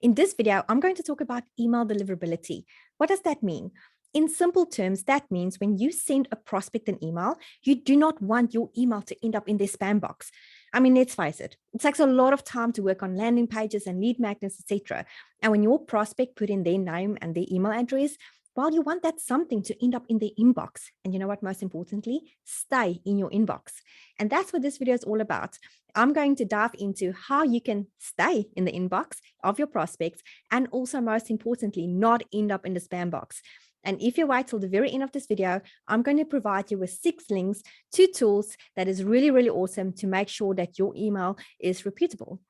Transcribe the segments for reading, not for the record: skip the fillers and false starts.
In this video, I'm going to talk about email deliverability. What does that mean? In simple terms, that means when you send a prospect an email, you do not want your email to end up in their spam box. I mean, let's face it, it takes a lot of time to work on landing pages and lead magnets, etc. And when your prospect put in their name and their email address, well, you want that something to end up in their inbox. And you know what, most importantly, stay in your inbox. And that's what this video is all about. I'm going to dive into how you can stay in the inbox of your prospects and also, most importantly, not end up in the spam box. And if you wait till the very end of this video, I'm going to provide you with 6 links to tools that is really, really awesome to make sure that your email is reputable.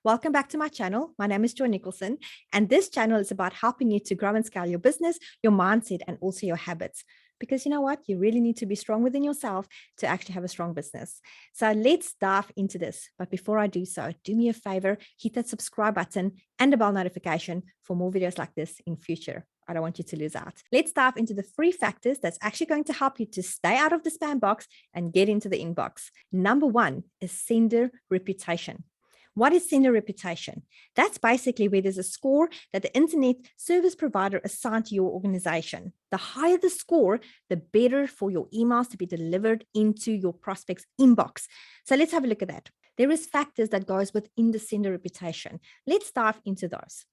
Welcome back to my channel. My name is Joy Nicholson, and this channel is about helping you to grow and scale your business, your mindset, and also your habits. Because you know what? You really need to be strong within yourself to actually have a strong business. So let's dive into this. But before I do so, do me a favor, hit that subscribe button and the bell notification for more videos like this in future. I don't want you to lose out. Let's dive into the 3 factors that's actually going to help you to stay out of the spam box and get into the inbox. Number 1 is sender reputation. What is sender reputation? That's basically where there's a score that the internet service provider assigned to your organization. The higher the score, the better for your emails to be delivered into your prospect's inbox. So let's have a look at that. There is factors that goes within the sender reputation. Let's dive into those.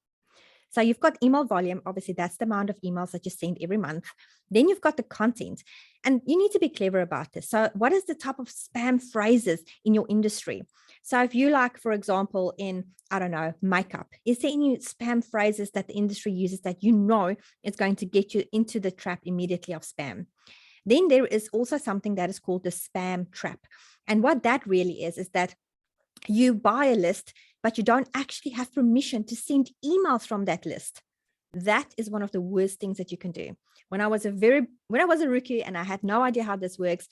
So you've got email volume. Obviously, that's the amount of emails that you send every month. Then you've got the content, and you need to be clever about this. So what is the type of spam phrases in your industry? So if you like, for example, in, I don't know, makeup, is there any spam phrases that the industry uses that you know is going to get you into the trap immediately of spam? Then there is also something that is called the spam trap. And what that really is that you buy a list, but you don't actually have permission to send emails from that list. That is one of the worst things that you can do. When I was a rookie and I had no idea how this works,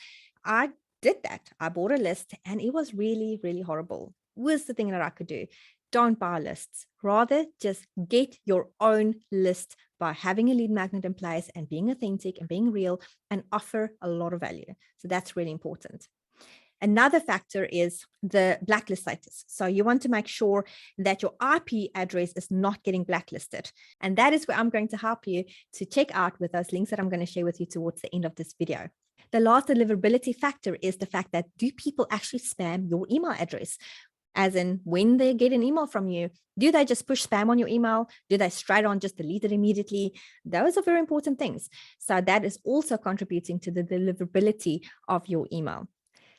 I did that. I bought a list and it was really, really horrible. Worst the thing that I could do. Don't buy lists. Rather, just get your own list by having a lead magnet in place and being authentic and being real and offer a lot of value. So that's really important. Another factor is the blacklist status. So you want to make sure that your IP address is not getting blacklisted. And that is where I'm going to help you to check out with those links that I'm going to share with you towards the end of this video. The last deliverability factor is the fact that do people actually spam your email address? As in, when they get an email from you, do they just push spam on your email? Do they straight on just delete it immediately? Those are very important things. So that is also contributing to the deliverability of your email.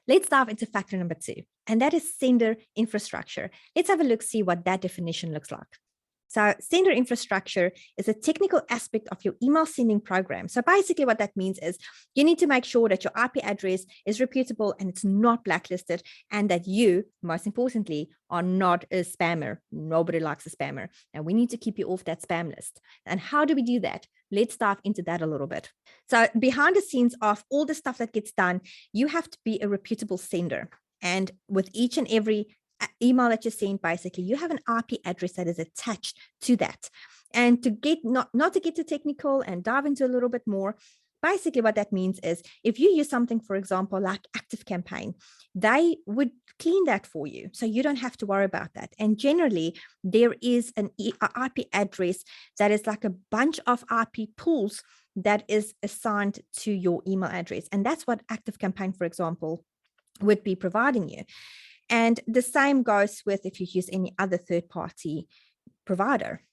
Let's dive into factor number 2, and that is sender infrastructure. Let's have a look, see what that definition looks like. So sender infrastructure is a technical aspect of your email sending program. So basically what that means is you need to make sure that your IP address is reputable and it's not blacklisted, and that you, most importantly, are not a spammer. Nobody likes a spammer, and we need to keep you off that spam list. And how do we do that? Let's dive into that a little bit. So behind the scenes of all the stuff that gets done, you have to be a reputable sender. And with each and every email that you send, basically, you have an IP address that is attached to that. And to get not to get too technical and dive into a little bit more, basically what that means is if you use something, for example, like ActiveCampaign, they would clean that for you. So you don't have to worry about that. And generally, there is an IP address that is like a bunch of IP pools that is assigned to your email address. And that's what ActiveCampaign, for example, would be providing you. And the same goes with if you use any other third-party provider.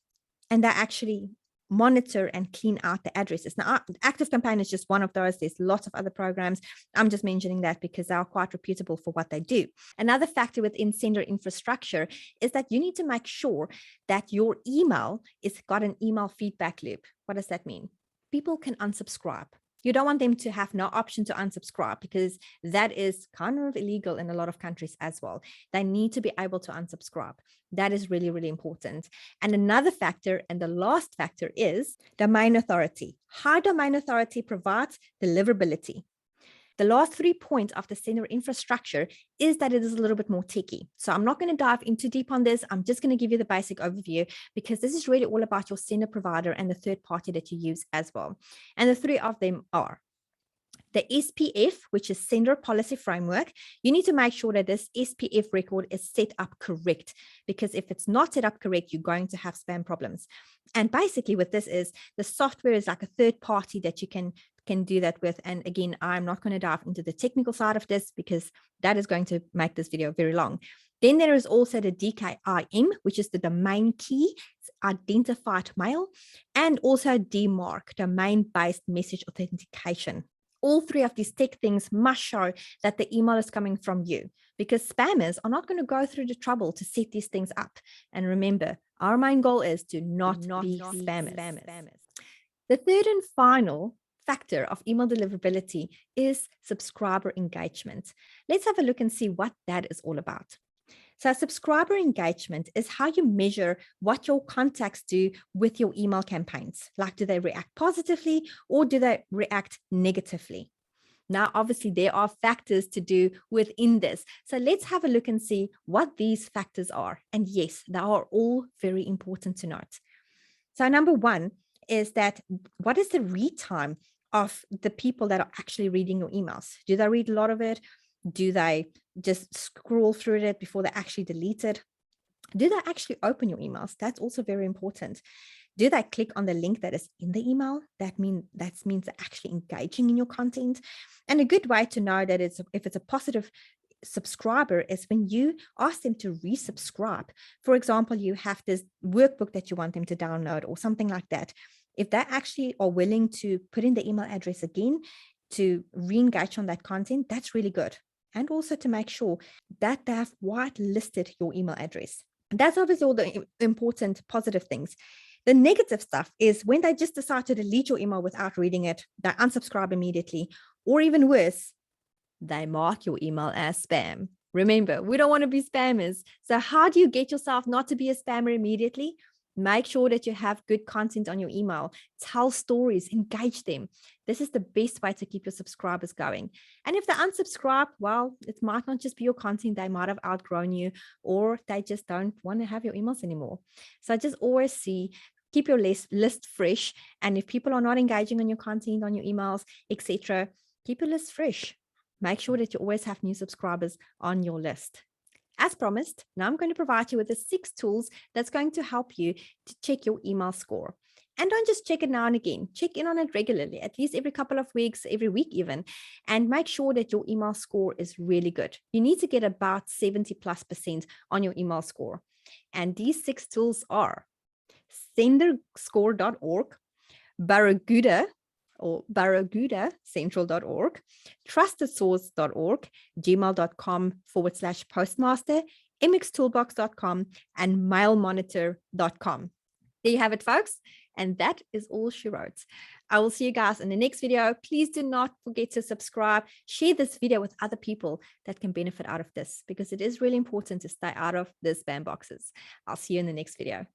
And they actually monitor and clean out the addresses. Now, ActiveCampaign is just one of those. There's lots of other programs. I'm just mentioning that because they are quite reputable for what they do. Another factor within sender infrastructure is that you need to make sure that your email is got an email feedback loop. What does that mean? People can unsubscribe. You don't want them to have no option to unsubscribe because that is kind of illegal in a lot of countries as well. They need to be able to unsubscribe. That is really, really important. And another factor, and the last factor, is domain authority. High domain authority provides deliverability. The last 3 points of the sender infrastructure is that it is a little bit more techy. So I'm not going to dive in too deep on this. I'm just going to give you the basic overview because this is really all about your sender provider and the third party that you use as well. And the 3 of them are The SPF, which is Sender Policy Framework, you need to make sure that this SPF record is set up correct, because if it's not set up correct, you're going to have spam problems. And basically what this is, the software is like a third party that you can do that with. And again, I'm not going to dive into the technical side of this because that is going to make this video very long. Then there is also the DKIM, which is the domain key, identified mail, and also DMARC, domain-based message authentication. All three of these tech things must show that the email is coming from you, because spammers are not going to go through the trouble to set these things up. And remember, our main goal is to not be spammers. The third and final factor of email deliverability is subscriber engagement. Let's have a look and see what that is all about. So subscriber engagement is how you measure what your contacts do with your email campaigns. Like, do they react positively or do they react negatively? Now, obviously, there are factors to do within this. So let's have a look and see what these factors are. And yes, they are all very important to note. So number one is that what is the read time of the people that are actually reading your emails? Do they read a lot of it? Do they just scroll through it before they actually delete it? Do they actually open your emails? That's also very important. Do they click on the link that is in the email? That means they're actually engaging in your content. And a good way to know that if it's a positive subscriber is when you ask them to resubscribe. For example, you have this workbook that you want them to download or something like that. If they actually are willing to put in the email address again to re-engage on that content, that's really good. And also to make sure that they have whitelisted your email address. That's obviously all the important positive things. The negative stuff is when they just decide to delete your email without reading it, they unsubscribe immediately, or even worse, they mark your email as spam. Remember, we don't want to be spammers. So how do you get yourself not to be a spammer immediately? Make sure that you have good content on your email. Tell stories, engage them. This is the best way to keep your subscribers going. And if they unsubscribe, well, it might not just be your content. They might have outgrown you, or they just don't want to have your emails anymore. So just always keep your list fresh. And if people are not engaging on your content, on your emails, etc., keep your list fresh. Make sure that you always have new subscribers on your list. As promised, now I'm going to provide you with the 6 tools that's going to help you to check your email score. And don't just check it now and again. Check in on it regularly, at least every couple of weeks, every week even, and make sure that your email score is really good. You need to get about 70+% on your email score. And these 6 tools are senderscore.org, Barracuda Central.org, trustedsource.org, gmail.com/postmaster, mxtoolbox.com, and mailmonitor.com. There you have it, folks. And that is all she wrote. I will see you guys in the next video. Please do not forget to subscribe. Share this video with other people that can benefit out of this, because it is really important to stay out of the spam boxes. I'll see you in the next video.